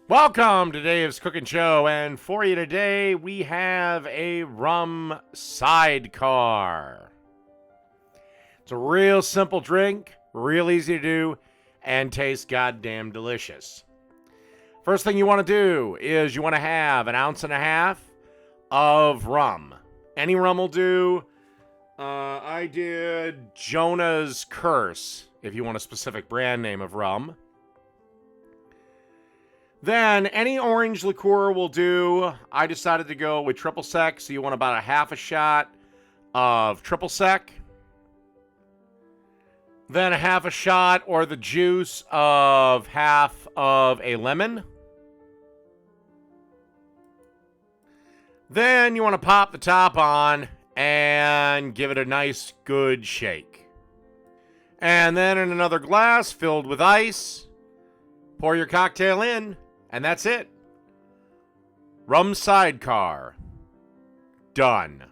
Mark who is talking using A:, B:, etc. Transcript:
A: Welcome to Dave's Cooking Show, and for you today, we have a Rum Sidecar. It's a real simple drink, real easy to do, and tastes goddamn delicious. First thing you want to do is you want to have 1.5 ounces of rum. Any rum will do. I did Jonah's Curse, if you want a specific brand name of rum. Then any orange liqueur will do. I decided to go with triple sec, so you want about 1/2 shot of triple sec. Then 1/2 shot or the juice of half of a lemon. Then you want to pop the top on and give it a nice good shake. And then in another glass filled with ice, pour your cocktail in. And that's it. Rum Sidecar. Done.